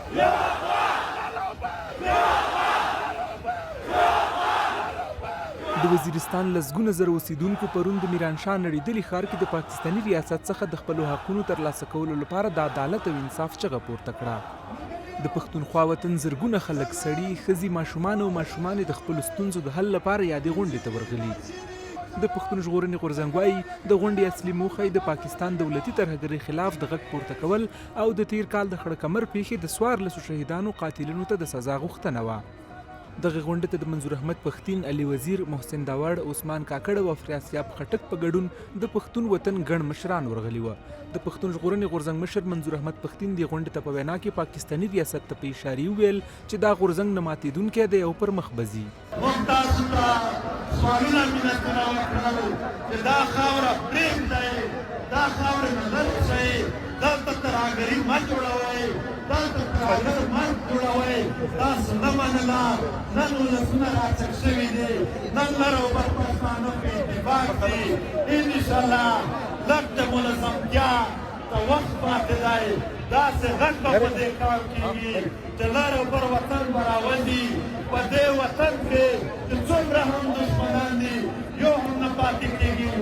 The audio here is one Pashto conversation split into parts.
د وزیرستان لسګونه زره اوسیدونکو پرون د میرانشاه نړیدلي ښار کې د پاکستاني ریاست څخه د خپلو حقونو ترلاسه کولو لپاره د عدالت او انصاف چغه پورته کړه. د پښتونخوا وطن زرګونه خلک سړي، ښځې، ماشومان او ماشومانې د خپلو ستونزو د حل لپاره یادې غونډې ته ورغلي. د پښتون ژغورنې غورځنګ وایي د غونډې اصلي موخه د پاکستان دولتي ترهګرۍ خلاف د غږ پورته کول او د تیر کال د خړکمر پیښې د 14 شهیدانو قاتلینو ته د سزا غوښتنه وه. دغه غونډې ته د منظور احمد پښتین، علي وزیر، محسن داوړ، عثمان کاکړ او افراسیاب خټک په ګډون د پښتون وطن ګڼ مشران ورغلي وو. د پښتون ژغورنې غورځنګ مشر منظور احمد پښتین دې غونډې ته په وینا کې پاکستاني ریاست ته په اشارې وویل چې دا غورځنګ نه ماتېدونکی دی او پر مخ به ځي. موږ تاسو ته سوالونه منتونه وکړل چې دا خاوره پرېږدئ، دا خاوره نه لرې شئ، دلته ترهګري مه جوړوئ، دلته ترهګر مه جوړوئ. تاسو نه منله، نن ولسونه راچک شوي دي، نن لر او بر پښتانه په اتفاق دي. انشاءالله لږ د منظمتیا ته وخت پاتې دی، داسې غږ به په دې کار کېږي چې لر او بر وطن به راولي. په دې وطن کې چې څومره هم دښمنان دي یو هم نه پاتې کېږي،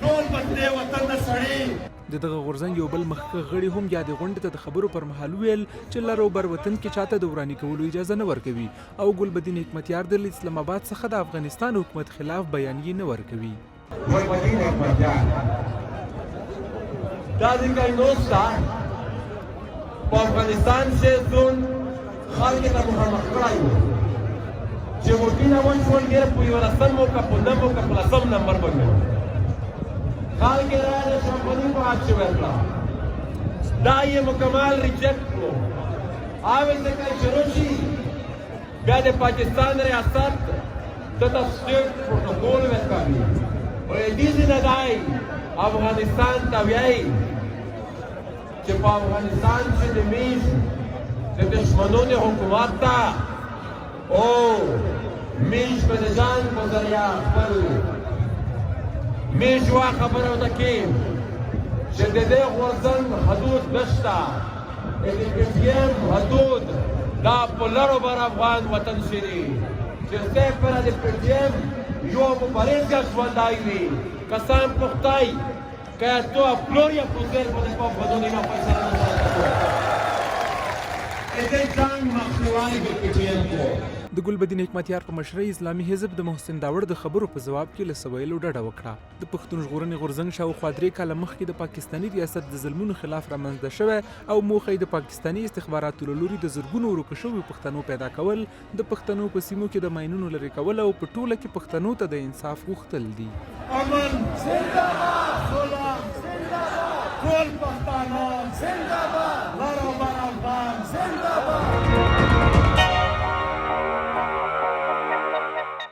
ټول به دې وطن نه سړي. د دغه غورځنګ یو بل مخکښ غړي هم یادې غونډې ته د خبرو پر مهال وویل چې لر او بر وطن کې چاته د وراني کولو اجازه نه ورکوي او ګلبدین حکمتیار د اسلام آباد څخه د افغانستان حکومت خلاف بیانیې نه ورکوي. دا ځکه نوسته په افغانستان کې ځون خلک ته مخامخ کړی و چې وکیل ونشول ډېر په 11 موقع په 9 موقع په 10 نمبر باندې خلک راغلي شمپني په حق شوی کړه. دا یې مکمل ریجکټ کړو. هغه ځکه چې روشي بیا د پاکستان ریاست د تفسیر پروتوکول ورکوي او دې نه دی افغانستان ته وایي چې په افغانستان کې د میش د دشمنانو حکومت ته او میش په ځان په ذریعہ خپل میش وا خبره وته کې چې د دې غورځنګ حدود نشته، د پی حدود دا په لر او بر افغان وطن شری چې څه پر د پی یو مبارز ژوندای وي کسان پختای که تو فلوریا پوزر باندې په بدونی نه پیسې نه دې څنګه مخنیوي د پی کو. د ګلبدین حکمتیار په مشرۍ اسلامي حزب د محسن داوړ د خبرو په ځواب کې له سویلو ډډه وکړه. د پښتون ژغورنې غورځنګ شاوخوا 3 کاله مخکې د پاکستاني ریاست د ظلمونو خلاف رامنځته شوی او موخه د پاکستاني استخباراتو له لوري د زرګونو ورکه شویو پښتنو پیدا کول، د پښتنو په سیمو کې د ماینونو لرې کول او په ټوله کې پښتنو ته د انصاف غوښتل دي. امن زنده باد، سوله زنده باد، ټول پښتانه زنده باد.